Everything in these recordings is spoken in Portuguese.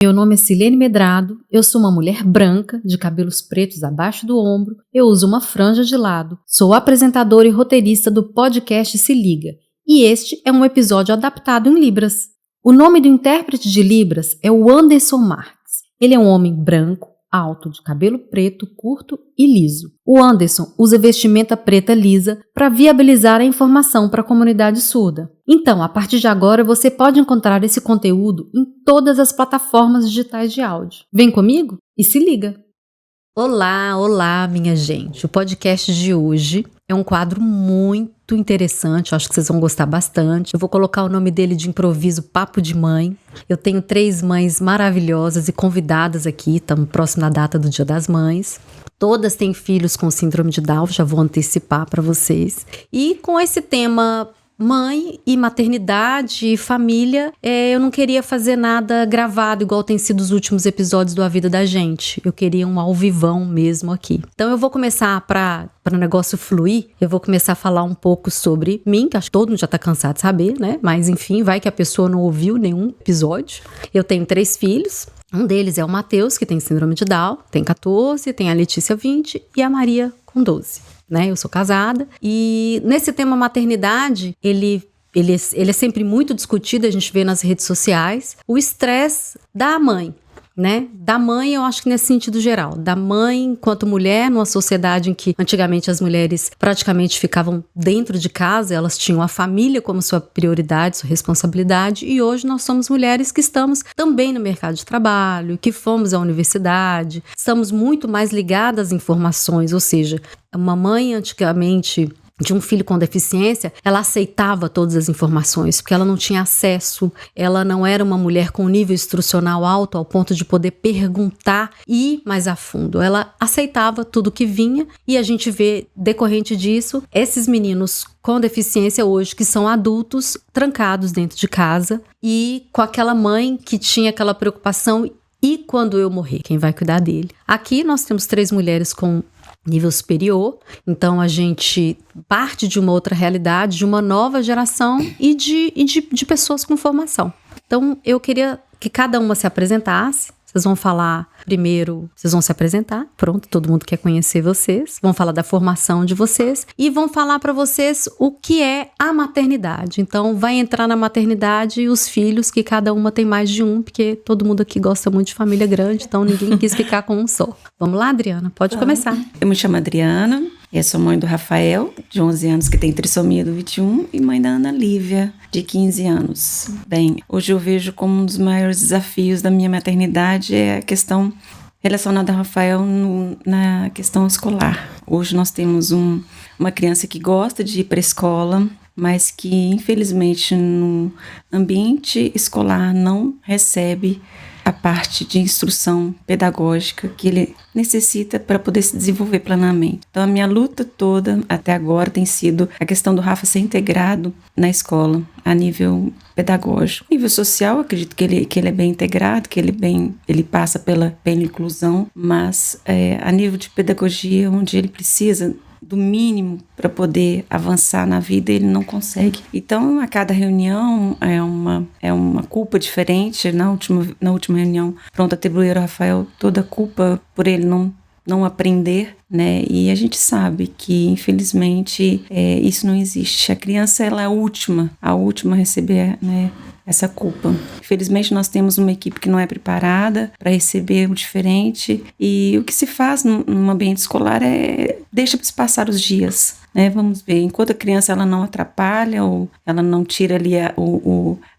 Meu nome é Silene Medrado, eu sou uma mulher branca, de cabelos pretos abaixo do ombro, eu uso uma franja de lado, sou apresentadora e roteirista do podcast Se Liga, e este é um episódio adaptado em Libras. O nome do intérprete de Libras é o Anderson Marques. Ele é um homem branco, alto, de cabelo preto, curto e liso. O Anderson usa vestimenta preta lisa para viabilizar a informação para a comunidade surda. Então, a partir de agora, você pode encontrar esse conteúdo em todas as plataformas digitais de áudio. Vem comigo e se liga! Olá, minha gente! O podcast de hoje é um quadro muito interessante, eu acho que vocês vão gostar bastante. Eu vou colocar o nome dele de improviso Papo de Mãe. Eu tenho 3 mães maravilhosas e convidadas aqui, estamos próximo da data do Dia das Mães. Todas têm filhos com síndrome de Down, já vou antecipar para vocês. E com esse tema mãe e maternidade e família, eu não queria fazer nada gravado igual tem sido os últimos episódios do A Vida da Gente. Eu queria um ao vivão mesmo aqui. Então eu vou começar para o negócio fluir, eu vou começar a falar um pouco sobre mim, que acho que todo mundo já tá cansado de saber, né? Mas enfim, vai que a pessoa não ouviu nenhum episódio. Eu tenho 3 filhos. Um deles é o Matheus, que tem síndrome de Down, tem 14, tem a Letícia 20 e a Maria com 12. Eu sou casada e nesse tema maternidade, ele é sempre muito discutido, a gente vê nas redes sociais, o estresse da mãe, né? Da mãe, eu acho que nesse sentido geral, da mãe enquanto mulher, numa sociedade em que antigamente as mulheres praticamente ficavam dentro de casa, elas tinham a família como sua prioridade, sua responsabilidade, e hoje nós somos mulheres que estamos também no mercado de trabalho, que fomos à universidade, estamos muito mais ligadas às informações, ou seja, uma mãe antigamente de um filho com deficiência, ela aceitava todas as informações, porque ela não tinha acesso, ela não era uma mulher com nível instrucional alto ao ponto de poder perguntar e ir mais a fundo. Ela aceitava tudo que vinha e a gente vê, decorrente disso, esses meninos com deficiência hoje, que são adultos, trancados dentro de casa e com aquela mãe que tinha aquela preocupação: e quando eu morrer, quem vai cuidar dele? Aqui nós temos 3 mulheres com nível superior, então a gente parte de uma outra realidade, de uma nova geração e de pessoas com formação. Então eu queria que cada uma se apresentasse. Vocês vão falar primeiro, vocês vão se apresentar, pronto, todo mundo quer conhecer vocês, vão falar da formação de vocês e vão falar para vocês o que é a maternidade. Então vai entrar na maternidade os filhos, que cada uma tem mais de um, porque todo mundo aqui gosta muito de família grande, então ninguém quis ficar com um só. Vamos lá, Adriana, pode começar. Eu me chamo Adriana, eu sou mãe do Rafael, de 11 anos, que tem trissomia do 21, e mãe da Ana Lívia, de 15 anos. Bem, hoje eu vejo como um dos maiores desafios da minha maternidade é a questão relacionada ao Rafael na questão escolar. Hoje nós temos uma criança que gosta de ir para a escola, mas que infelizmente no ambiente escolar não recebe a parte de instrução pedagógica que ele necessita para poder se desenvolver plenamente. Então a minha luta toda até agora tem sido a questão do Rafa ser integrado na escola a nível pedagógico. A nível social, eu acredito que ele é bem integrado, que ele passa pela inclusão, mas a nível de pedagogia, onde ele precisa do mínimo para poder avançar na vida, ele não consegue. Então, a cada reunião é uma culpa diferente. Na última reunião, pronto, atribuíram ao Rafael toda a culpa por ele não aprender, né? E a gente sabe que, infelizmente, isso não existe. A criança, ela é a última a receber, né, essa culpa. Infelizmente, nós temos uma equipe que não é preparada para receber o diferente, e o que se faz num ambiente escolar deixa se passar os dias, né? Vamos ver, enquanto a criança ela não atrapalha ou ela não tira ali a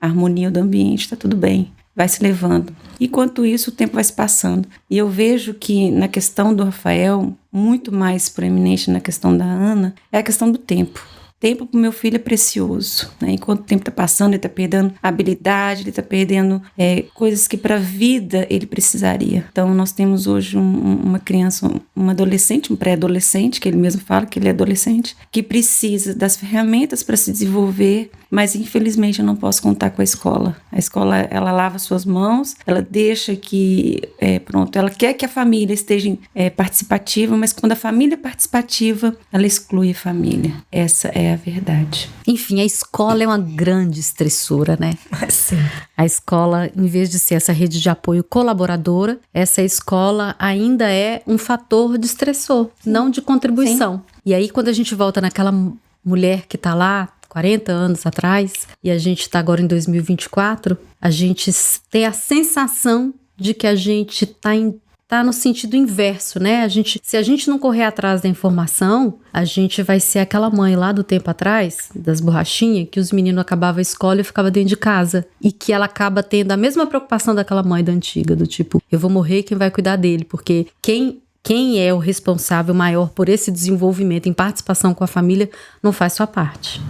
harmonia do ambiente, está tudo bem, vai se levando. Enquanto isso, o tempo vai se passando. E eu vejo que na questão do Rafael, muito mais proeminente na questão da Ana, é a questão do tempo. Tempo para o meu filho é precioso, né? Enquanto o tempo está passando, ele está perdendo habilidade, ele está perdendo coisas que para a vida ele precisaria. Então nós temos hoje uma criança, um adolescente, um pré-adolescente, que ele mesmo fala que ele é adolescente, que precisa das ferramentas para se desenvolver, mas infelizmente eu não posso contar com a escola. A escola, ela lava suas mãos, ela deixa que, ela quer que a família esteja participativa, mas quando a família é participativa, ela exclui a família. Essa é É a verdade. Enfim, a escola é uma grande estressora, né? Sim. A escola, em vez de ser essa rede de apoio colaboradora, essa escola ainda é um fator de estressor, não de contribuição. Sim. E aí, quando a gente volta naquela mulher que tá lá 40 anos atrás, e a gente tá agora em 2024, a gente tem a sensação de que a gente tá no sentido inverso, né? Se a gente não correr atrás da informação, a gente vai ser aquela mãe lá do tempo atrás, das borrachinhas, que os meninos acabavam a escola e ficavam dentro de casa. E que ela acaba tendo a mesma preocupação daquela mãe da antiga, do tipo, eu vou morrer, quem vai cuidar dele? Porque quem é o responsável maior por esse desenvolvimento em participação com a família não faz sua parte.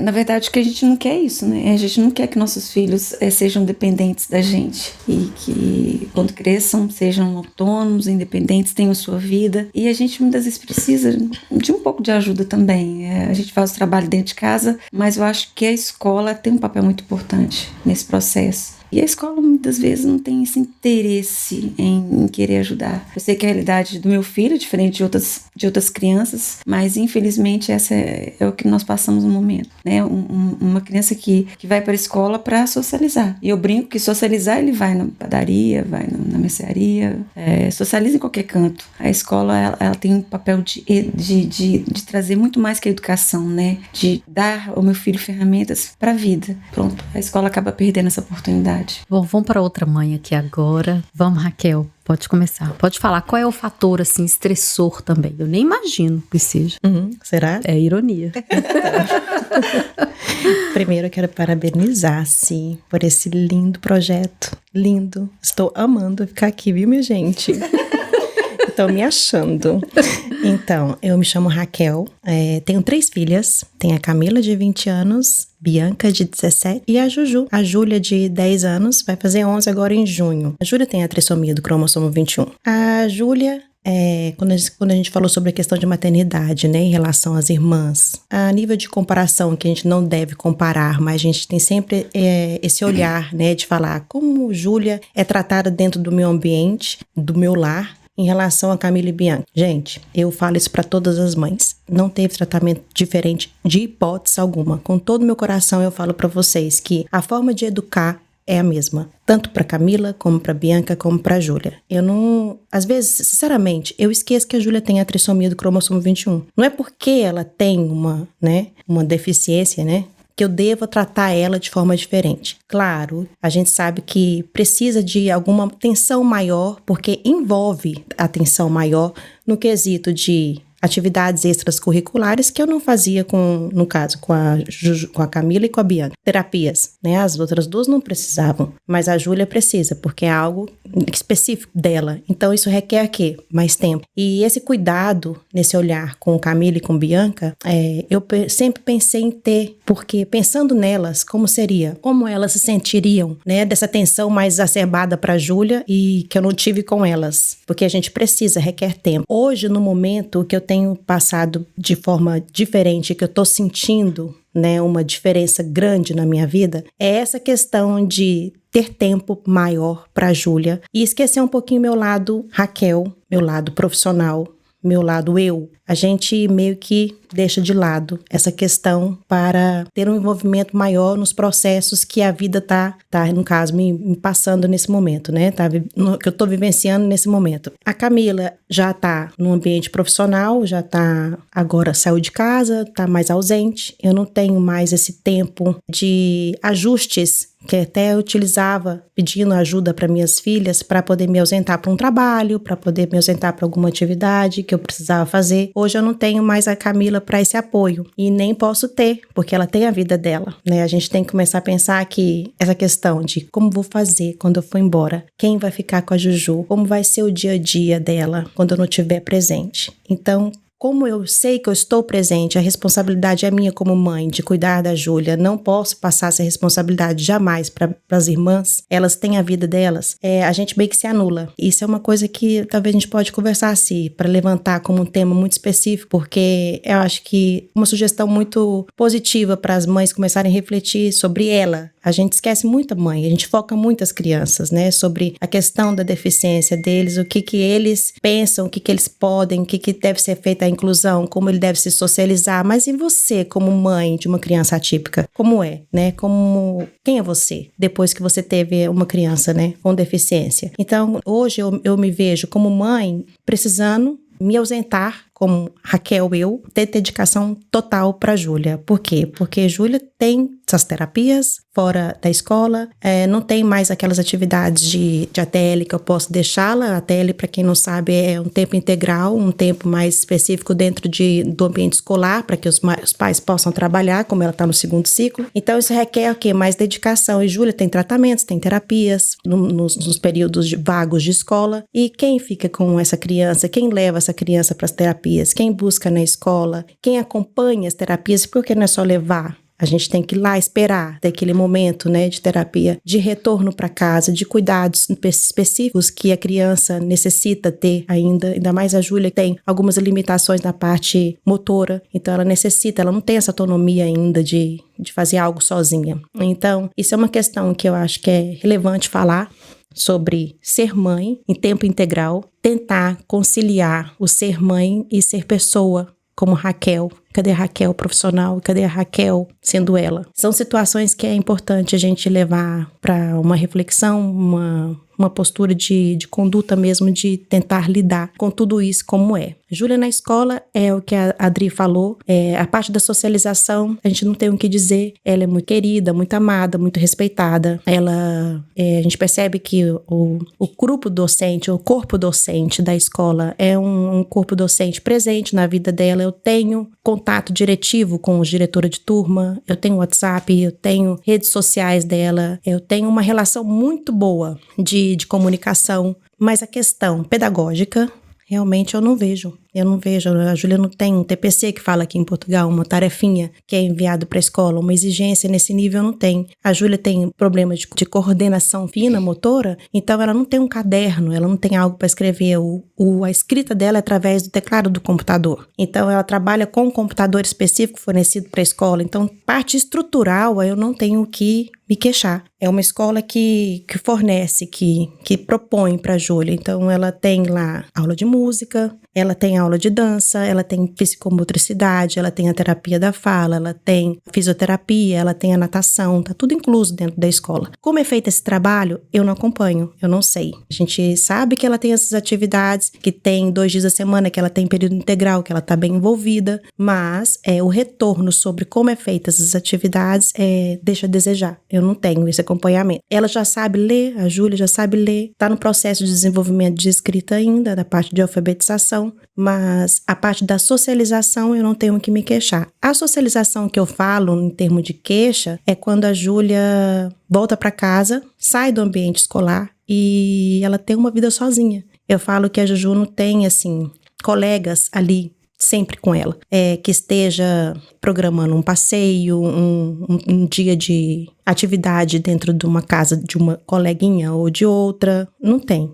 Na verdade, que a gente não quer isso, né? A gente não quer que nossos filhos sejam dependentes da gente e que, quando cresçam, sejam autônomos, independentes, tenham sua vida. E a gente, muitas vezes, precisa de um pouco de ajuda também. A gente faz o trabalho dentro de casa, mas eu acho que a escola tem um papel muito importante nesse processo. E a escola, muitas vezes, não tem esse interesse em querer ajudar. Eu sei que a realidade do meu filho é diferente de outras crianças, mas, infelizmente, essa é o que nós passamos no momento, né? Uma criança que vai para a escola para socializar. E eu brinco que socializar, ele vai na padaria, vai na mercearia, socializa em qualquer canto. A escola, ela tem um papel de trazer muito mais que a educação, né? De dar ao meu filho ferramentas para a vida. Pronto, a escola acaba perdendo essa oportunidade. Bom, vamos para outra mãe aqui agora. Vamos, Raquel, pode começar. Pode falar qual é o fator, assim, estressor também. Eu nem imagino que seja. Será? É ironia. Primeiro eu quero parabenizar, sim, por esse lindo projeto. Lindo. Estou amando ficar aqui, viu, minha gente? Estou me achando. Então, eu me chamo Raquel, tenho 3 filhas. Tenho a Camila, de 20 anos, Bianca, de 17, e a Juju, a Júlia, de 10 anos, vai fazer 11 agora em junho. A Júlia tem a trissomia do cromossomo 21. A Júlia, quando a gente falou sobre a questão de maternidade, né, em relação às irmãs, a nível de comparação, que a gente não deve comparar, mas a gente tem sempre esse olhar, né, de falar como Júlia é tratada dentro do meu ambiente, do meu lar, em relação a Camila e Bianca. Gente, eu falo isso para todas as mães. Não teve tratamento diferente de hipótese alguma. Com todo o meu coração eu falo para vocês que a forma de educar é a mesma. Tanto para Camila, como para Bianca, como para Júlia. Eu não... Às vezes, sinceramente, eu esqueço que a Júlia tem a trissomia do cromossomo 21. Não é porque ela tem uma deficiência, né, que eu devo tratar ela de forma diferente. Claro, a gente sabe que precisa de alguma atenção maior, porque envolve atenção maior no quesito de atividades extracurriculares que eu não fazia no caso, com a Camila e com a Bianca. Terapias, né? As outras duas não precisavam, mas a Júlia precisa, porque é algo específico dela. Então, isso requer quê? Mais tempo. E esse cuidado, nesse olhar com Camila e com Bianca, eu sempre pensei em ter, porque pensando nelas, como elas se sentiriam, né? Dessa tensão mais exacerbada para a Júlia e que eu não tive com elas. Porque a gente requer tempo. Hoje, no momento que eu tenho passado de forma diferente, que eu tô sentindo, né, uma diferença grande na minha vida, é essa questão de ter tempo maior para a Júlia e esquecer um pouquinho meu lado Raquel, meu lado profissional, meu lado eu. A gente meio que deixa de lado essa questão para ter um envolvimento maior nos processos que a vida tá no caso, me passando nesse momento, né? Que eu tô vivenciando nesse momento. A Camila já tá no ambiente profissional, agora saiu de casa, tá mais ausente. Eu não tenho mais esse tempo de ajustes que até eu utilizava pedindo ajuda para minhas filhas para poder me ausentar para um trabalho, para poder me ausentar para alguma atividade que eu precisava fazer. Hoje eu não tenho mais a Camila para esse apoio e nem posso ter, porque ela tem a vida dela, né? A gente tem que começar a pensar que essa questão de como vou fazer quando eu for embora, quem vai ficar com a Juju, como vai ser o dia a dia dela quando eu não estiver presente. Então, como eu sei que eu estou presente, a responsabilidade é minha como mãe de cuidar da Júlia, não posso passar essa responsabilidade jamais para as irmãs, elas têm a vida delas, a gente meio que se anula. Isso é uma coisa que talvez a gente pode conversar assim, para levantar como um tema muito específico, porque eu acho que uma sugestão muito positiva para as mães começarem a refletir sobre ela, A gente esquece muito a mãe, a gente foca muito as crianças, né? Sobre a questão da deficiência deles, o que eles pensam, o que eles podem, o que deve ser feita a inclusão, como ele deve se socializar. Mas e você, como mãe de uma criança atípica? Como é, né? Quem é você depois que você teve uma criança, né, com deficiência? Então, hoje eu me vejo como mãe precisando me ausentar, como Raquel, ter dedicação total para Júlia. Por quê? Porque Júlia tem essas terapias fora da escola, não tem mais aquelas atividades de ATL que eu posso deixá-la. A ATL, para quem não sabe, é um tempo integral, um tempo mais específico dentro do ambiente escolar, para que os pais possam trabalhar, como ela está no segundo ciclo. Então, isso requer o quê? Mais dedicação. E Júlia tem tratamentos, tem terapias nos períodos vagos de escola. E quem fica com essa criança? Quem leva essa criança para as terapias? Quem busca na escola? Quem acompanha as terapias? Porque não é só levar. A gente tem que ir lá esperar daquele momento, né, de terapia, de retorno para casa, de cuidados específicos que a criança necessita ter ainda mais a Júlia, que tem algumas limitações na parte motora, então ela não tem essa autonomia ainda de fazer algo sozinha. Então, isso é uma questão que eu acho que é relevante falar sobre ser mãe em tempo integral, tentar conciliar o ser mãe e ser pessoa, como Raquel. Cadê a Raquel profissional? Cadê a Raquel sendo ela? São situações que é importante a gente levar para uma reflexão, uma postura de conduta mesmo, de tentar lidar com tudo isso como é. Júlia na escola é o que a Adri falou, a parte da socialização, a gente não tem o que dizer, ela é muito querida, muito amada, muito respeitada. A gente percebe que o grupo docente, o corpo docente da escola é um corpo docente presente na vida dela. Eu tenho contato diretivo com os diretores de turma, eu tenho WhatsApp, eu tenho redes sociais dela, eu tenho uma relação muito boa de comunicação, mas a questão pedagógica, realmente eu não vejo. A Júlia não tem um TPC que fala aqui em Portugal, uma tarefinha que é enviado para a escola, uma exigência nesse nível não tem. A Júlia tem problemas de coordenação fina, motora, então ela não tem um caderno, ela não tem algo para escrever. A escrita dela é através do teclado do computador. Então ela trabalha com um computador específico fornecido para a escola. Então, parte estrutural eu não tenho que me queixar. É uma escola que fornece, que propõe para a Júlia. Então ela tem lá aula de música, ela tem aula de dança, ela tem psicomotricidade, ela tem a terapia da fala, ela tem fisioterapia, ela tem a natação, tá tudo incluso dentro da escola. Como é feito esse trabalho, eu não acompanho, eu não sei. A gente sabe que ela tem essas atividades, que tem 2 dias a semana, que ela tem período integral, que ela tá bem envolvida, mas o retorno sobre como é feita essas atividades deixa a desejar. Eu não tenho esse acompanhamento. Ela já sabe ler, a Júlia já sabe ler, tá no processo de desenvolvimento de escrita ainda, da parte de alfabetização, mas a parte da socialização eu não tenho o que me queixar. A socialização que eu falo em termos de queixa é quando a Júlia volta para casa, sai do ambiente escolar e ela tem uma vida sozinha. Eu falo que a Juju não tem, assim, colegas ali sempre com ela, que esteja programando um passeio, um dia de atividade dentro de uma casa de uma coleguinha ou de outra, não tem.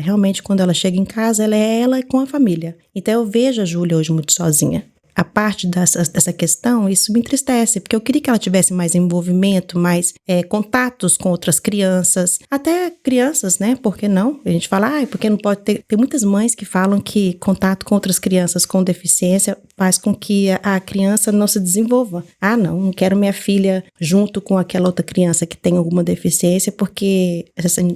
Realmente, quando ela chega em casa, ela é ela com a família. Então, eu vejo a Júlia hoje muito sozinha. A parte dessa questão, isso me entristece, porque eu queria que ela tivesse mais envolvimento, mais contatos com outras crianças, até crianças, né? Por que não? A gente fala, porque não pode ter... Tem muitas mães que falam que contato com outras crianças com deficiência faz com que a criança não se desenvolva. Não quero minha filha junto com aquela outra criança que tem alguma deficiência, porque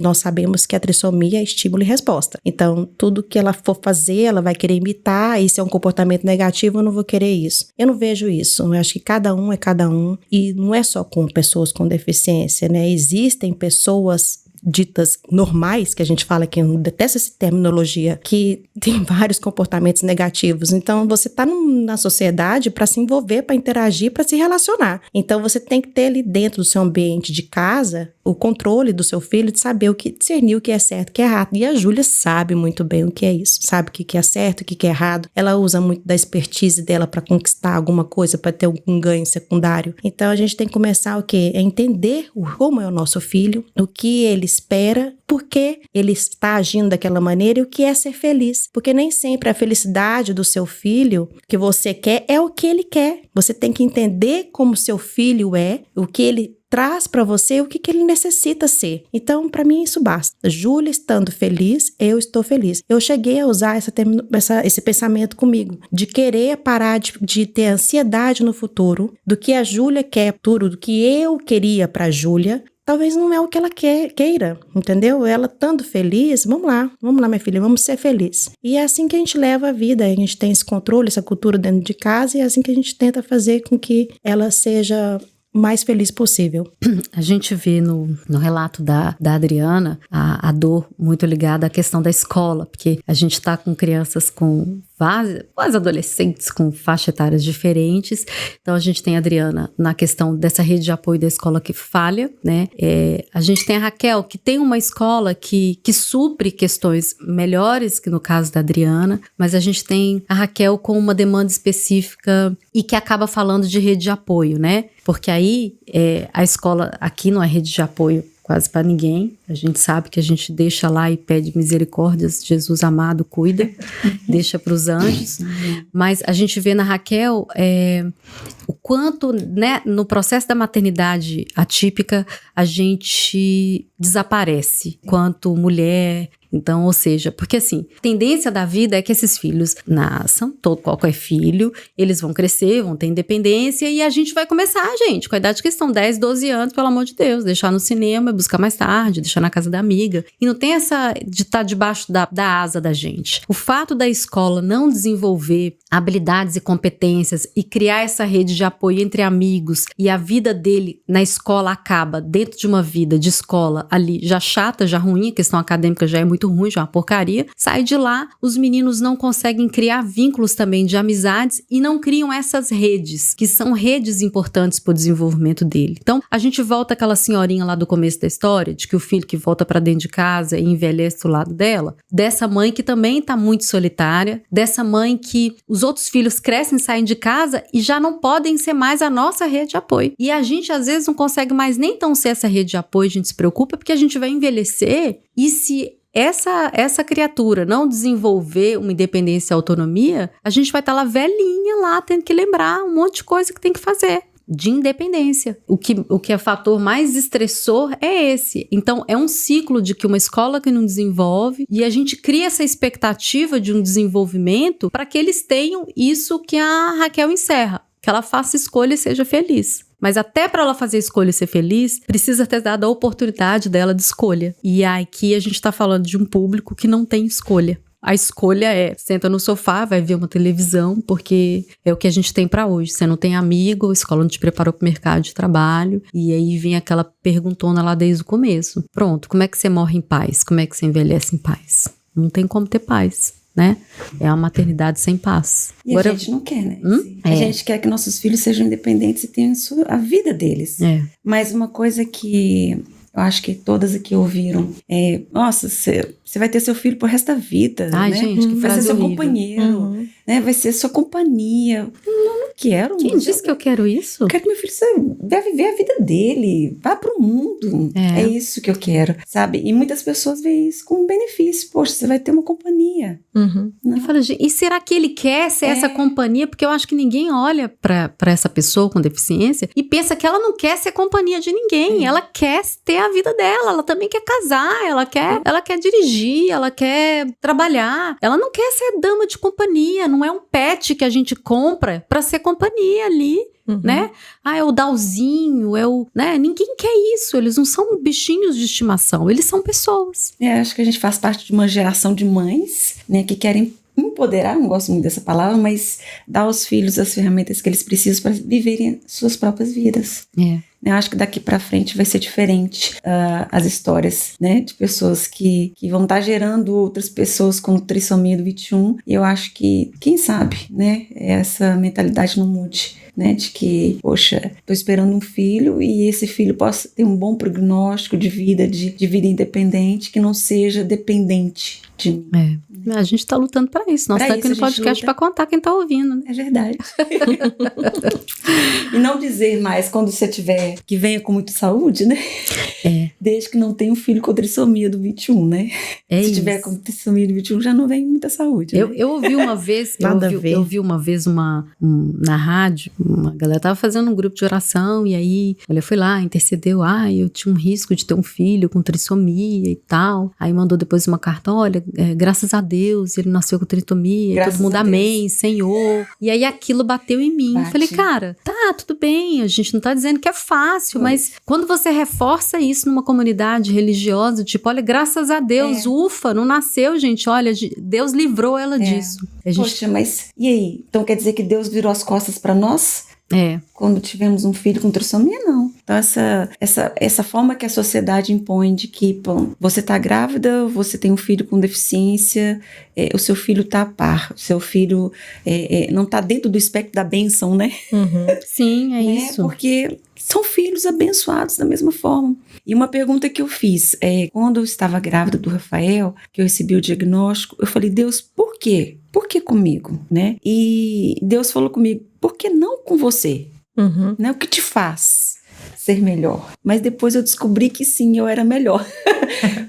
nós sabemos que a trissomia é estímulo e resposta. Então, tudo que ela for fazer, ela vai querer imitar, e se é um comportamento negativo, eu não vou querer isso. Eu não vejo isso. Eu acho que cada um é cada um, e não é só com pessoas com deficiência, né? Existem pessoas ditas normais, que a gente fala que eu detesto essa terminologia, que tem vários comportamentos negativos. Então, você está na sociedade para se envolver, para interagir, para se relacionar. Então, você tem que ter ali dentro do seu ambiente de casa o controle do seu filho, de saber o que discernir, o que é certo, o que é errado. E a Júlia sabe muito bem o que é isso, sabe o que é certo, o que é errado. Ela usa muito da expertise dela para conquistar alguma coisa, para ter algum ganho secundário. Então, a gente tem que começar o quê? Entender como é o nosso filho, o que ele espera, por que ele está agindo daquela maneira e o que é ser feliz. Porque nem sempre a felicidade do seu filho que você quer é o que ele quer. Você tem que entender como seu filho é, o que ele traz para você o que ele necessita ser. Então, para mim, isso basta. Júlia estando feliz, eu estou feliz. Eu cheguei a usar esse pensamento comigo, de querer parar de ter ansiedade no futuro, do que a Júlia quer, do que eu queria para a Júlia. Talvez não é o que ela queira, entendeu? Ela estando feliz, vamos lá, minha filha, vamos ser felizes. E é assim que a gente leva a vida, a gente tem esse controle, essa cultura dentro de casa, e é assim que a gente tenta fazer com que ela seja mais feliz possível. A gente vê no relato da Adriana a dor muito ligada à questão da escola, porque a gente está com crianças com vários adolescentes com faixa etárias diferentes. Então a gente tem a Adriana na questão dessa rede de apoio da escola que falha, né? A gente tem a Raquel, que tem uma escola que supre questões melhores que no caso da Adriana, mas a gente tem a Raquel com uma demanda específica e que acaba falando de rede de apoio, né? Porque aí a escola aqui não é rede de apoio quase para ninguém. A gente sabe que a gente deixa lá e pede misericórdias, Jesus amado, cuida, deixa para os anjos. Mas a gente vê na Raquel o quanto, né, no processo da maternidade atípica, a gente desaparece quanto mulher. Então, ou seja, porque assim, a tendência da vida é que esses filhos nasçam, qualquer filho, eles vão crescer, vão ter independência e a gente vai começar, gente, com a idade que estão 10, 12 anos, pelo amor de Deus, deixar no cinema, buscar mais tarde, deixar na casa da amiga. E não tem essa de estar debaixo da asa da gente. O fato da escola não desenvolver habilidades e competências e criar essa rede de apoio entre amigos e a vida dele na escola acaba dentro de uma vida de escola ali já chata, já ruim, a questão acadêmica já é muito ruim, já é uma porcaria. Sai de lá, os meninos não conseguem criar vínculos também de amizades e não criam essas redes, que são redes importantes para o desenvolvimento dele. Então, a gente volta àquela senhorinha lá do começo da história, de que o filho que volta para dentro de casa e envelhece do lado dela, dessa mãe que também está muito solitária, dessa mãe que os outros filhos crescem, saem de casa e já não podem ser mais a nossa rede de apoio. E a gente, às vezes, não consegue mais nem tão ser essa rede de apoio, a gente se preocupa porque a gente vai envelhecer e se essa criatura não desenvolver uma independência e autonomia, a gente vai estar lá velhinha lá, tendo que lembrar um monte de coisa que tem que fazer de independência. O que é fator mais estressor é esse. Então, é um ciclo de que uma escola que não desenvolve e a gente cria essa expectativa de um desenvolvimento para que eles tenham isso que a Raquel encerra, que ela faça escolha e seja feliz. Mas até para ela fazer escolha e ser feliz, precisa ter dado a oportunidade dela de escolha. E aqui a gente está falando de um público que não tem escolha. A escolha senta no sofá, vai ver uma televisão, porque é o que a gente tem para hoje. Você não tem amigo, a escola não te preparou para o mercado de trabalho. E aí vem aquela perguntona lá desde o começo. Pronto, como é que você morre em paz? Como é que você envelhece em paz? Não tem como ter paz, né? É uma maternidade sem paz. E agora, a gente não quer, né? A gente quer que nossos filhos sejam independentes e tenham a vida deles. Mas uma coisa que eu acho que todas aqui ouviram nossa, você vai ter seu filho pro resto da vida. Ai, né? gente, que vai ser seu horrível. Companheiro, né? Vai ser sua companhia. Não quero. Quem disse que eu quero isso? Eu quero que meu filho vai viver a vida dele, vá pro mundo. É isso que eu quero, sabe? E muitas pessoas veem isso como um benefício. Poxa, você vai ter uma companhia. E fala, e será que ele quer ser essa companhia? Porque eu acho que ninguém olha pra essa pessoa com deficiência e pensa que ela não quer ser companhia de ninguém. Ela quer ter a vida dela, ela também quer casar, ela quer dirigir, ela quer trabalhar. Ela não quer ser dama de companhia, não é um pet que a gente compra pra ser companhia ali. Né? É o Dalzinho, né? Ninguém quer isso, eles não são bichinhos de estimação, eles são pessoas. Acho que a gente faz parte de uma geração de mães, né, que querem empoderar, não gosto muito dessa palavra, mas dar aos filhos as ferramentas que eles precisam para viverem suas próprias vidas. Eu acho que daqui para frente vai ser diferente as histórias, né, de pessoas que vão estar gerando outras pessoas com trissomia do 21. E eu acho que, quem sabe, né, essa mentalidade não mude, né, de que, poxa, tô esperando um filho e esse filho possa ter um bom prognóstico de vida, de vida independente, que não seja dependente de mim. A gente tá lutando para isso. Nós estamos aqui no podcast para contar quem tá ouvindo, né? É verdade. E não dizer mais, quando você tiver que venha com muita saúde, né? Desde que não tenha um filho com trissomia do 21, né? Se tiver com trissomia do 21, já não vem muita saúde. Né? Eu ouvi uma vez, eu vi uma vez na rádio, uma galera tava fazendo um grupo de oração, e aí ela foi lá, intercedeu, eu tinha um risco de ter um filho com trissomia e tal. Aí mandou depois uma carta, olha, graças a Deus, ele nasceu com trissomia, e todo mundo amém, Senhor. E aí aquilo bateu em mim. Eu falei, cara, tá, tudo bem, a gente não tá dizendo que é fácil, mas quando você reforça isso numa comunidade religiosa, tipo, olha, graças a Deus, ufa, não nasceu, gente, olha, Deus livrou ela disso. Poxa, mas e aí? Então quer dizer que Deus virou as costas pra nós? Quando tivemos um filho com trissomia, não. Então essa forma que a sociedade impõe de que, bom, você tá grávida, você tem um filho com deficiência, o seu filho tá a par, o seu filho não tá dentro do espectro da bênção, né? Sim, é isso. Porque são filhos abençoados da mesma forma. E uma pergunta que eu fiz, quando eu estava grávida do Rafael, que eu recebi o diagnóstico, eu falei, Deus, por quê? Por que comigo, né? E Deus falou comigo, por que não com você? Né? O que te faz ser melhor? Mas depois eu descobri que sim, eu era melhor.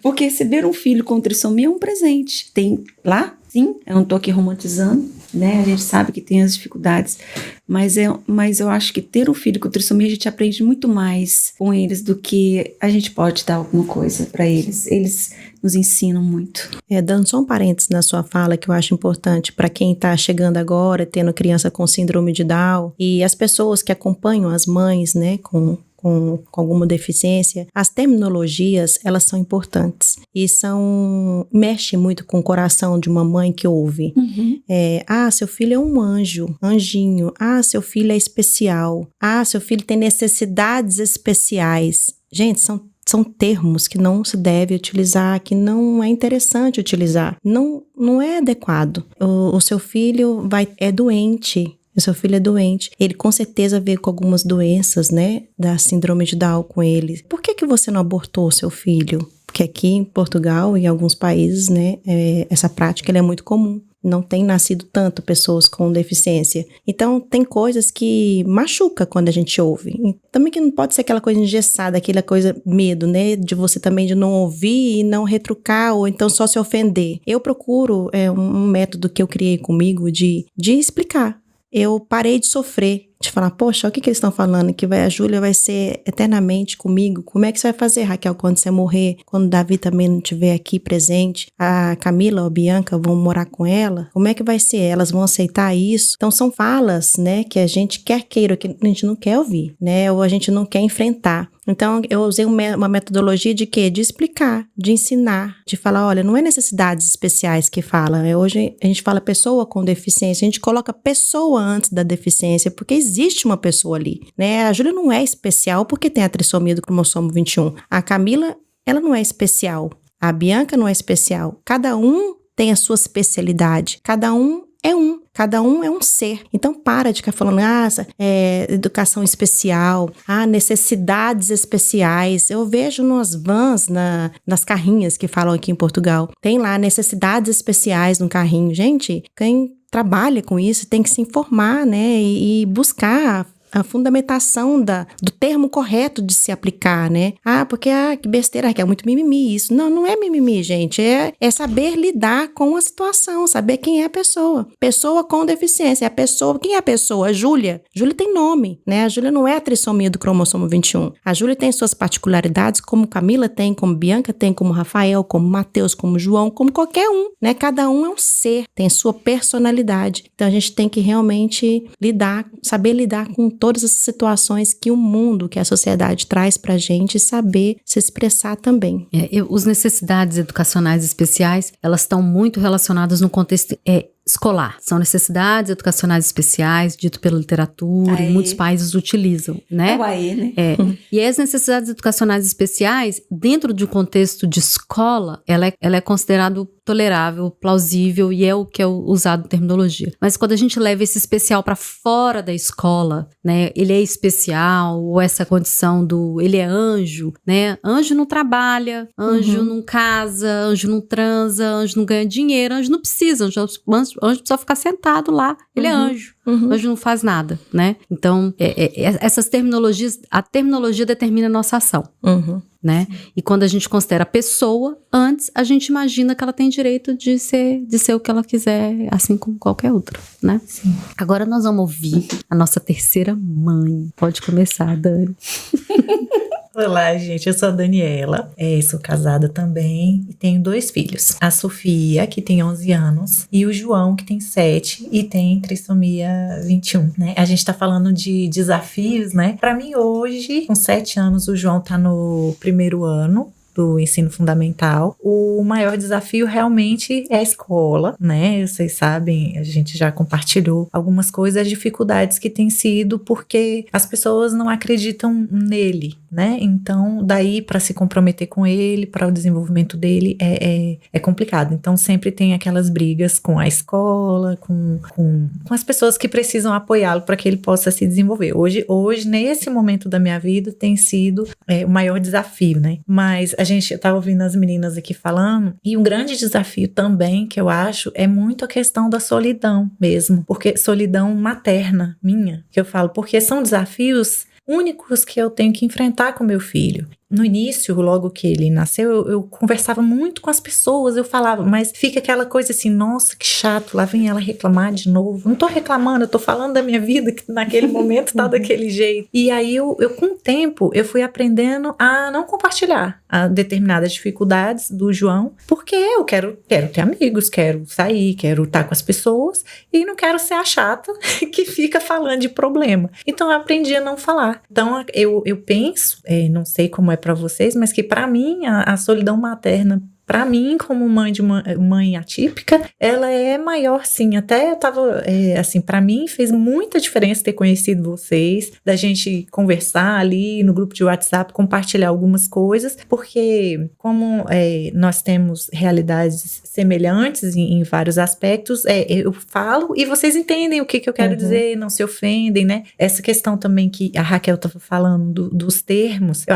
Porque receber um filho com trissomia é um presente. Tem lá, sim, eu não tô aqui romantizando, né? A gente sabe que tem as dificuldades, mas eu acho que ter um filho com trissomia, a gente aprende muito mais com eles do que a gente pode dar alguma coisa para eles. Eles nos ensinam muito. Dando só um parênteses na sua fala, que eu acho importante para quem está chegando agora, tendo criança com síndrome de Down, e as pessoas que acompanham as mães, né, com alguma deficiência, as terminologias, elas são importantes e mexe muito com o coração de uma mãe que ouve. Seu filho é um anjo, anjinho. Seu filho é especial. Seu filho tem necessidades especiais. Gente, são termos que não se deve utilizar, que não é interessante utilizar. Não é adequado. O seu filho é doente. O seu filho é doente. Ele com certeza veio com algumas doenças, né? Da síndrome de Down com ele. Por que você não abortou o seu filho? Porque aqui em Portugal e em alguns países, né? Essa prática ela é muito comum. Não tem nascido tanto pessoas com deficiência. Então, tem coisas que machuca quando a gente ouve. Também que não pode ser aquela coisa engessada, aquela coisa medo, né? De você também de não ouvir e não retrucar ou então só se ofender. Eu procuro um método que eu criei comigo de explicar. Eu parei de sofrer, de falar, poxa, o que eles estão falando? Que a Júlia vai ser eternamente comigo. Como é que você vai fazer, Raquel, quando você morrer? Quando o Davi também não estiver aqui presente? A Camila ou a Bianca vão morar com ela? Como é que vai ser? Elas vão aceitar isso? Então, são falas, né, que a gente quer queira, que a gente não quer ouvir, né? Ou a gente não quer enfrentar. Então, eu usei uma metodologia de quê? De explicar, de ensinar, de falar, olha, não é necessidades especiais que fala. Hoje a gente fala pessoa com deficiência, a gente coloca pessoa antes da deficiência, porque existe uma pessoa ali, né? A Júlia não é especial porque tem a trissomia do cromossomo 21. A Camila, ela não é especial. A Bianca não é especial. Cada um tem a sua especialidade. Cada um é um ser. Então para de ficar falando, educação especial, necessidades especiais. Eu vejo nas vans, nas carrinhas que falam aqui em Portugal, tem lá necessidades especiais no carrinho. Gente, quem trabalha com isso tem que se informar, né, e buscar a fundamentação do termo correto de se aplicar, né? Porque, que besteira, que é muito mimimi isso. Não é mimimi, gente. É saber lidar com a situação, saber quem é a pessoa. Pessoa com deficiência. Quem é a pessoa? A Júlia. Júlia tem nome, né? A Júlia não é a trissomia do cromossomo 21. A Júlia tem suas particularidades, como Camila tem, como Bianca tem, como Rafael, como Mateus, como João, como qualquer um, né? Cada um é um ser, tem sua personalidade. Então, a gente tem que realmente saber lidar com todas as situações que o mundo, que a sociedade traz pra gente, saber se expressar também. As necessidades educacionais especiais, elas estão muito relacionadas no contexto escolar. São necessidades educacionais especiais, dito pela literatura, e muitos países utilizam, né? né? E as necessidades educacionais especiais, dentro de um contexto de escola, ela é considerado tolerável, plausível, e é o que é usado em terminologia. Mas quando a gente leva esse especial para fora da escola, né? Ele é especial, ou essa condição ele é anjo, né? Anjo não trabalha, anjo não casa, anjo não transa, anjo não ganha dinheiro, anjo não precisa, anjo precisa ficar sentado lá, ele é anjo. O anjo não faz nada, né? Então, essas terminologias, a terminologia determina a nossa ação. Né? E quando a gente considera a pessoa, antes a gente imagina que ela tem direito de ser o que ela quiser, assim como qualquer outro, né? Sim. Agora nós vamos ouvir a nossa terceira mãe. Pode começar, Dani. Olá, gente, eu sou a Daniela, sou casada também e tenho 2 filhos. A Sofia, que tem 11 anos, e o João, que tem 7 e tem trissomia 21, né? A gente tá falando de desafios, né? Pra mim hoje, com 7 anos, o João tá no 1º ano do ensino fundamental. O maior desafio realmente é a escola, né? Vocês sabem, a gente já compartilhou algumas coisas, as dificuldades que tem sido porque as pessoas não acreditam nele, né? Então, daí para se comprometer com ele, para o desenvolvimento dele é complicado. Então, sempre tem aquelas brigas com a escola, com as pessoas que precisam apoiá-lo para que ele possa se desenvolver. Hoje, nesse momento da minha vida, tem sido o maior desafio, né? Mas a gente estava ouvindo as meninas aqui falando, e um grande desafio também, que eu acho, é muito a questão da solidão mesmo, porque solidão materna minha, que eu falo, porque são desafios únicos que eu tenho que enfrentar com meu filho. No início, logo que ele nasceu, eu conversava muito com as pessoas, eu falava, mas fica aquela coisa assim, nossa, que chato, lá vem ela reclamar de novo. Não tô reclamando, eu tô falando da minha vida, que naquele momento tá daquele jeito. E aí, eu com o tempo, eu fui aprendendo a não compartilhar determinadas dificuldades do João, porque eu quero ter amigos, quero sair, quero estar com as pessoas, e não quero ser a chata que fica falando de problema. Então, eu aprendi a não falar. Então, eu penso, não sei como é para vocês, mas que para mim a solidão materna, para mim, como mãe atípica, ela é maior, sim. Até eu tava, assim, para mim fez muita diferença ter conhecido vocês, da gente conversar ali no grupo de WhatsApp, compartilhar algumas coisas, porque como nós temos realidades semelhantes em vários aspectos, eu falo e vocês entendem o que eu quero dizer, não se ofendem, né? Essa questão também que a Raquel tava falando dos termos, eu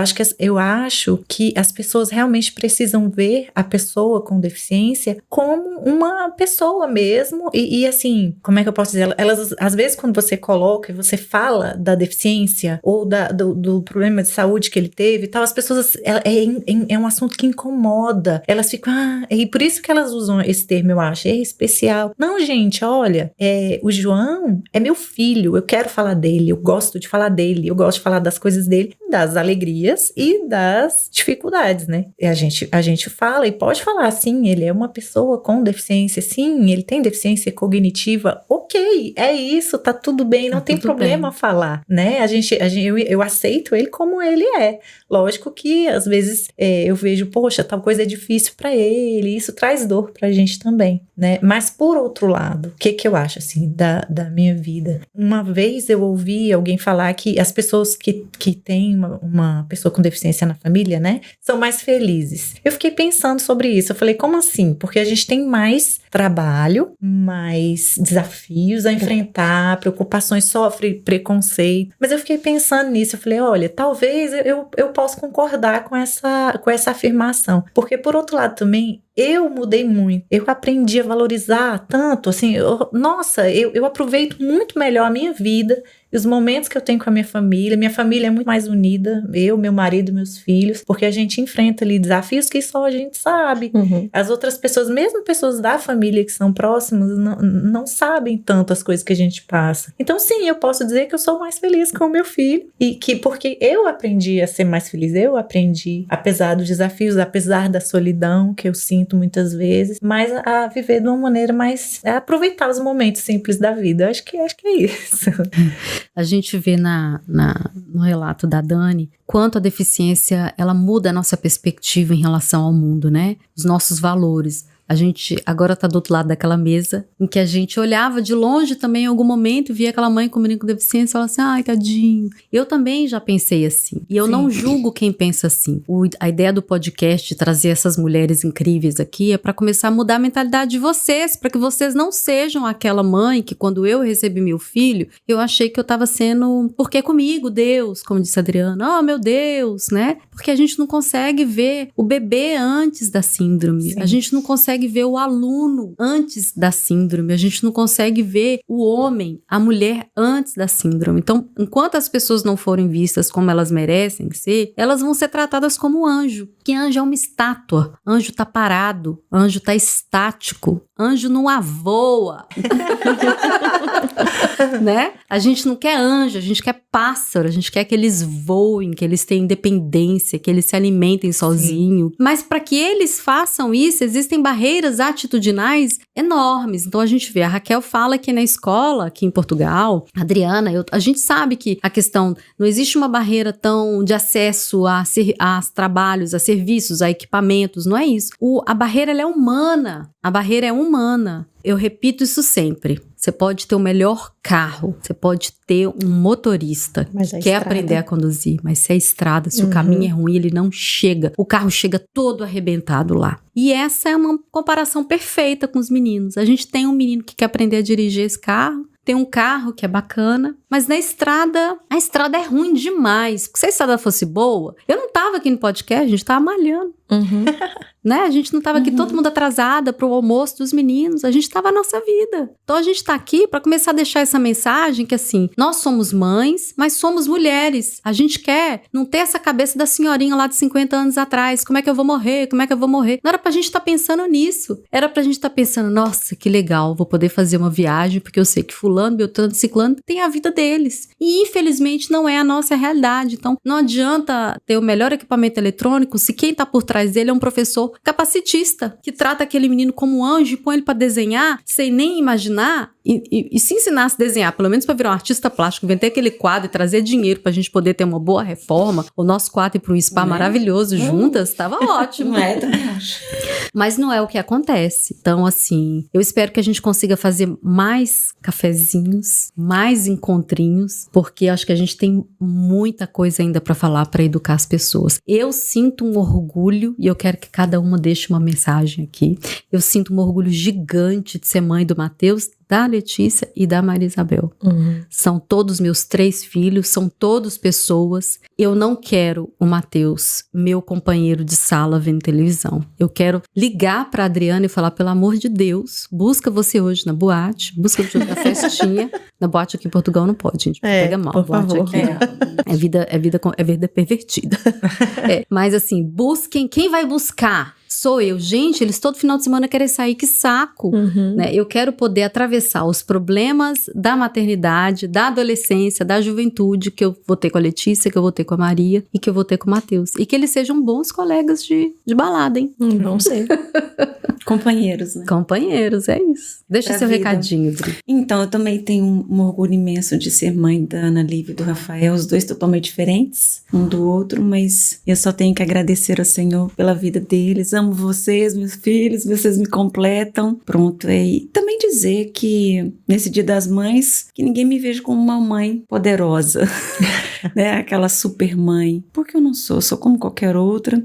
acho que as pessoas realmente precisam ver a pessoa com deficiência como uma pessoa mesmo, e assim, como é que eu posso dizer? Elas, às vezes, quando você coloca e você fala da deficiência ou do problema de saúde que ele teve e tal, as pessoas, é um assunto que incomoda, elas ficam, e por isso que elas usam esse termo, eu acho, especial. Não, gente, olha, o João é meu filho, eu quero falar dele, eu gosto de falar dele, eu gosto de falar das coisas dele, das alegrias e das dificuldades, né? E a gente fala e pode falar, sim, ele é uma pessoa com deficiência, sim, ele tem deficiência cognitiva, ok, é isso, tá tudo bem, não tem problema falar, né? Eu aceito ele como ele é. Lógico que, às vezes, eu vejo, poxa, tal coisa é difícil pra ele, isso traz dor pra gente também, né? Mas, por outro lado, o que eu acho, assim, da minha vida? Uma vez eu ouvi alguém falar que as pessoas que têm uma pessoa com deficiência na família, né, são mais felizes. Eu fiquei pensando sobre isso, eu falei, como assim? Porque a gente tem mais trabalho, mais desafios a enfrentar, preocupações, sofre preconceito, mas eu fiquei pensando nisso, eu falei, olha, talvez eu possa concordar com essa afirmação, porque por outro lado também, eu mudei muito, eu aprendi a valorizar tanto, assim, eu aproveito muito melhor a minha vida, os momentos que eu tenho com a minha família é muito mais unida, eu, meu marido, meus filhos, porque a gente enfrenta ali desafios que só a gente sabe. As outras pessoas, mesmo pessoas da família que são próximas, não sabem tanto as coisas que a gente passa. Então, sim, eu posso dizer que eu sou mais feliz com o meu filho, porque eu aprendi a ser mais feliz, eu aprendi, apesar dos desafios, apesar da solidão que eu sinto muitas vezes, mas a viver de uma maneira mais, a aproveitar os momentos simples da vida. Eu acho que é isso. A gente vê no relato da Dani quanto a deficiência, ela muda a nossa perspectiva em relação ao mundo, né? Os nossos valores. A gente agora tá do outro lado daquela mesa, em que a gente olhava de longe também em algum momento, via aquela mãe com menino com deficiência e falava assim, ai, tadinho. Eu também já pensei assim. E eu não julgo quem pensa assim. A ideia do podcast, de trazer essas mulheres incríveis aqui, é para começar a mudar a mentalidade de vocês, para que vocês não sejam aquela mãe que quando eu recebi meu filho, eu achei que eu tava sendo, porque comigo, Deus, como disse a Adriana, oh, meu Deus, né? Porque a gente não consegue ver o bebê antes da síndrome. A gente não consegue consegue ver o aluno antes da síndrome, a gente não consegue ver o homem, a mulher antes da síndrome. Então, enquanto as pessoas não forem vistas como elas merecem ser, elas vão ser tratadas como anjo, que anjo é uma estátua, anjo tá parado, anjo tá estático, anjo não avoa. Né? A gente não quer anjo, a gente quer pássaro, a gente quer que eles voem, que eles tenham independência, que eles se alimentem sozinhos. Mas para que eles façam isso, existem barreiras atitudinais enormes. Então a gente vê, a Raquel fala que na escola, aqui em Portugal, a Adriana, a gente sabe que a questão, não existe uma barreira tão de acesso a trabalhos, a serviços, a equipamentos, não é isso. A barreira ela é humana, a barreira é humana. Eu repito isso sempre. Você pode ter o melhor carro, você pode ter um motorista que quer aprender a conduzir, mas se a estrada, se o caminho é ruim, ele não chega. O carro chega todo arrebentado lá. E essa é uma comparação perfeita com os meninos. A gente tem um menino que quer aprender a dirigir esse carro, tem um carro que é bacana, mas na estrada, a estrada é ruim demais. Porque se a estrada fosse boa, eu não tava aqui no podcast, a gente tava malhando. Né? A gente não tava aqui todo mundo atrasada pro almoço dos meninos, a gente tava na nossa vida. Então a gente tá aqui pra começar a deixar essa mensagem que assim, nós somos mães, mas somos mulheres. A gente quer não ter essa cabeça da senhorinha lá de 50 anos atrás, como é que eu vou morrer, como é que eu vou morrer. Não era pra gente tá pensando nisso, era pra gente tá pensando, nossa, que legal, vou poder fazer uma viagem, porque eu sei que fulano, beltrano, ciclano tem a vida deles. E infelizmente não é a nossa realidade. Então não adianta ter o melhor equipamento eletrônico se quem tá por trás dele é um professor capacitista, que trata aquele menino como um anjo e põe ele pra desenhar sem nem imaginar e se ensinasse a desenhar, pelo menos pra virar um artista plástico, vender aquele quadro e trazer dinheiro pra gente poder ter uma boa reforma, o nosso quadro ir pro spa maravilhoso juntas, tava ótimo. Não é, também acho. Mas não é o que acontece. Então, assim, eu espero que a gente consiga fazer mais cafezinhos, mais encontrinhos, porque acho que a gente tem muita coisa ainda pra falar, pra educar as pessoas. Eu sinto um orgulho, e eu quero que cada uma deixe uma mensagem aqui. Eu sinto um orgulho gigante de ser mãe do Matheus, da Letícia e da Maria Isabel. São todos meus 3 filhos, são todos pessoas. Eu não quero o Matheus, meu companheiro de sala vendo televisão. Eu quero ligar pra Adriana e falar, pelo amor de Deus, busca você hoje na boate, busca você hoje na festinha. Na boate aqui em Portugal não pode, gente, pega mal. Por boate favor. aqui é vida pervertida. Mas assim, busquem, quem vai buscar? Sou eu. Gente, eles todo final de semana querem sair, que saco. Né? Eu quero poder atravessar os problemas da maternidade, da adolescência, da juventude, que eu vou ter com a Letícia, que eu vou ter com a Maria e que eu vou ter com o Matheus. E que eles sejam bons colegas de balada, hein? Vão ser. Companheiros, né? Companheiros, é isso. Deixa Pra seu vida. recadinho, Dri. Então, eu também tenho um orgulho imenso de ser mãe da Ana Lívia e do Rafael, os dois totalmente diferentes um do outro, mas eu só tenho que agradecer ao Senhor pela vida deles. Amo vocês, meus filhos, vocês me completam. Pronto, e também dizer que nesse Dia das Mães, que ninguém me veja como uma mãe poderosa, né? Aquela super mãe, porque eu não sou como qualquer outra,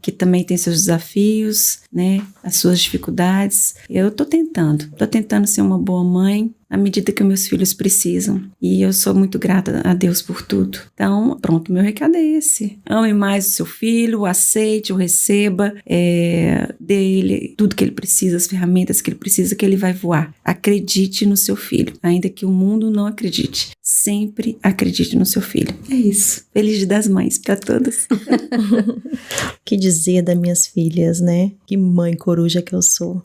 que também tem seus desafios, né? As suas dificuldades. Eu tô tentando ser uma boa mãe, à medida que meus filhos precisam. E eu sou muito grata a Deus por tudo. Então, pronto, meu recado é esse. Ame mais o seu filho, o aceite, o receba, dê ele tudo que ele precisa, as ferramentas que ele precisa, que ele vai voar. Acredite no seu filho, ainda que o mundo não acredite. Sempre acredite no seu filho. É isso. Feliz Dia das Mães para todas. O que dizer das minhas filhas, né? Que mãe coruja que eu sou.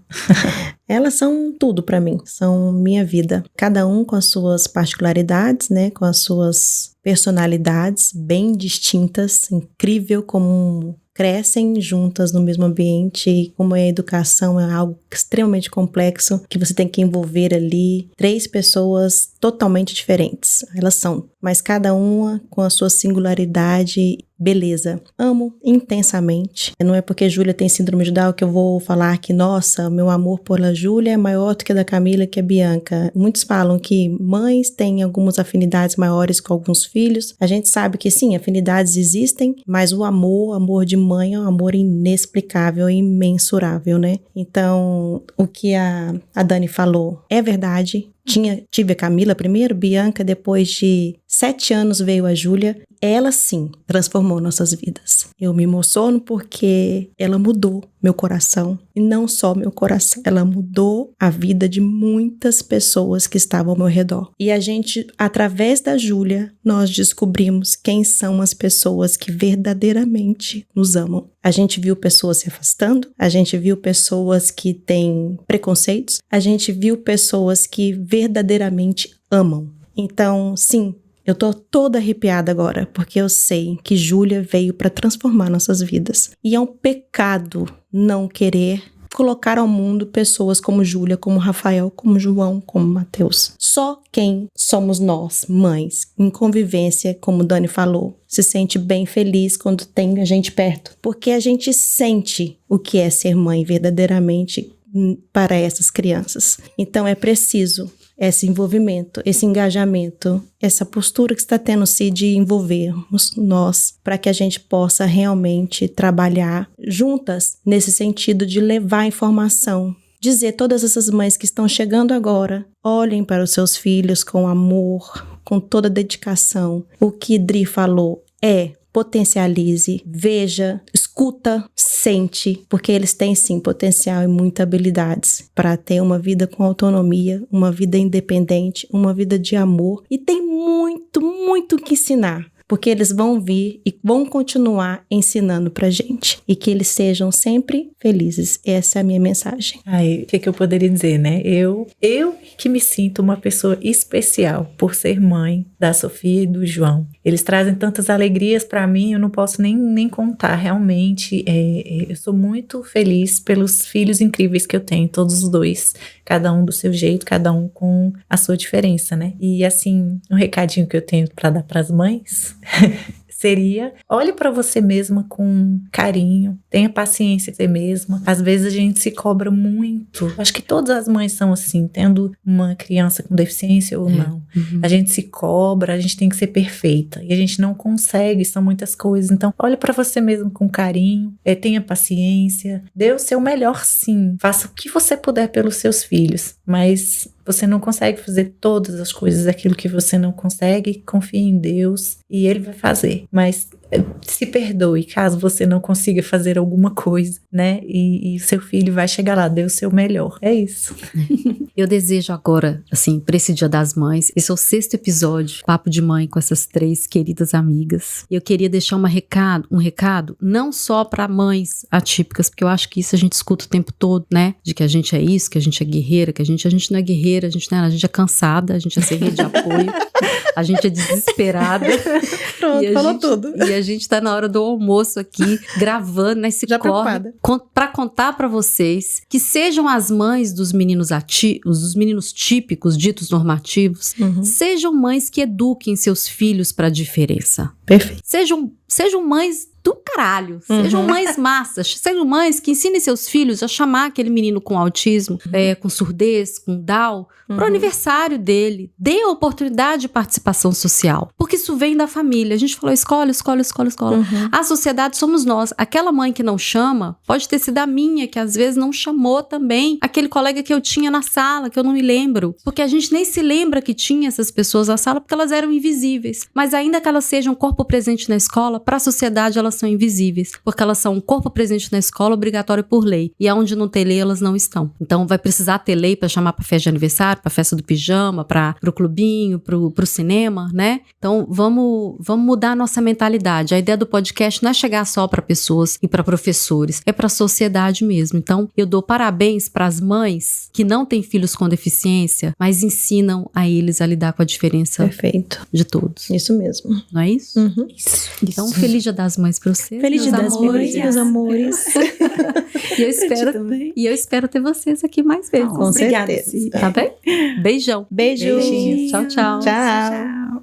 Elas são tudo pra mim, são minha vida. Cada um com as suas particularidades, né? Com as suas personalidades bem distintas. Incrível como crescem juntas no mesmo ambiente, e como a educação é algo extremamente complexo, que você tem que envolver ali 3 pessoas totalmente diferentes. Elas são, mas cada uma com a sua singularidade. Beleza, amo intensamente. Não é porque Júlia tem síndrome de Down que eu vou falar que, nossa, meu amor por Júlia é maior do que a da Camila, que a Bianca. Muitos falam que mães têm algumas afinidades maiores com alguns filhos. A gente sabe que sim, afinidades existem, mas o amor de mãe é um amor inexplicável e imensurável, né? Então, o que a Dani falou é verdade. Tive a Camila primeiro, Bianca depois de 7 anos veio a Júlia, ela sim transformou nossas vidas. Eu me emociono porque ela mudou meu coração, e não só meu coração, ela mudou a vida de muitas pessoas que estavam ao meu redor. E a gente, através da Júlia, nós descobrimos quem são as pessoas que verdadeiramente nos amam. A gente viu pessoas se afastando, a gente viu pessoas que têm preconceitos, a gente viu pessoas que verdadeiramente amam. Então, sim, eu tô toda arrepiada agora, porque eu sei que Júlia veio para transformar nossas vidas. E é um pecado não querer colocar ao mundo pessoas como Júlia, como Rafael, como João, como Mateus. Só quem somos nós, mães, em convivência, como Dani falou, se sente bem feliz quando tem a gente perto. Porque a gente sente o que é ser mãe verdadeiramente para essas crianças. Então é preciso esse envolvimento, esse engajamento, essa postura que está tendo se de envolvermos nós, para que a gente possa realmente trabalhar juntas nesse sentido de levar informação. Dizer todas essas mães que estão chegando agora, olhem para os seus filhos com amor, com toda dedicação. O que Dri falou potencialize, veja, escuta, sente, porque eles têm sim potencial e muitas habilidades para ter uma vida com autonomia, uma vida independente, uma vida de amor, e tem muito, muito o que ensinar. Porque eles vão vir e vão continuar ensinando pra gente. E que eles sejam sempre felizes. Essa é a minha mensagem. Aí, o que eu poderia dizer, né? Eu que me sinto uma pessoa especial por ser mãe da Sofia e do João. Eles trazem tantas alegrias pra mim, eu não posso nem contar. Realmente, eu sou muito feliz pelos filhos incríveis que eu tenho, todos os dois. Cada um do seu jeito, cada um com a sua diferença, né? E assim, um recadinho que eu tenho pra dar pras mães seria: olhe para você mesma com carinho, tenha paciência com você mesma. Às vezes a gente se cobra muito. Acho que todas as mães são assim, tendo uma criança com deficiência ou não. A gente se cobra, a gente tem que ser perfeita e a gente não consegue, são muitas coisas. Então, olhe para você mesmo com carinho, tenha paciência, dê o seu melhor sim, faça o que você puder pelos seus filhos, mas você não consegue fazer todas as coisas, aquilo que você não consegue, confie em Deus e Ele vai fazer. Mas se perdoe caso você não consiga fazer alguma coisa, né? E seu filho vai chegar lá, dê o seu melhor. É isso. Eu desejo agora, assim, para esse Dia das Mães, esse é o 6º episódio, Papo de Mãe com essas 3 queridas amigas. E eu queria deixar um recado não só para mães atípicas, porque eu acho que isso a gente escuta o tempo todo, né? De que a gente é isso, que a gente é guerreira, que a gente não é guerreira, a gente é cansada, a gente é sem rede de apoio, a gente é desesperada. Pronto, falou tudo. E a gente tá na hora do almoço aqui, gravando, né? Se corre pra contar pra vocês que sejam as mães dos meninos dos meninos típicos, ditos normativos, sejam mães que eduquem seus filhos pra diferença. Perfeito. Sejam mães do caralho, sejam mães massas, sejam mães que ensinem seus filhos a chamar aquele menino com autismo, com surdez, com Down, pro aniversário dele. Dê a oportunidade de participação social, porque isso vem da família. A gente falou escola. A sociedade somos nós. Aquela mãe que não chama, pode ter sido a minha, que às vezes não chamou também aquele colega que eu tinha na sala, que eu não me lembro, porque a gente nem se lembra que tinha essas pessoas na sala, porque elas eram invisíveis. Mas ainda que elas sejam corpo presente na escola, para a sociedade elas são invisíveis, porque elas são um corpo presente na escola obrigatório por lei, e aonde não tem lei elas não estão. Então vai precisar ter lei para chamar para festa de aniversário, para festa do pijama, pro clubinho, pro cinema, né? Então vamos mudar a nossa mentalidade. A ideia do podcast não é chegar só para pessoas e para professores, é para a sociedade mesmo. Então eu dou parabéns para as mães que não têm filhos com deficiência, mas ensinam a eles a lidar com a diferença. Perfeito. De todos. Isso mesmo. Não é isso? Isso. Então, feliz Dia das Mães para vocês. Feliz Dia das Mães, meus amores. E eu espero ter vocês aqui mais vezes. Com certeza. Tá bem? Beijão. Beijinhos. Tchau, tchau. Tchau.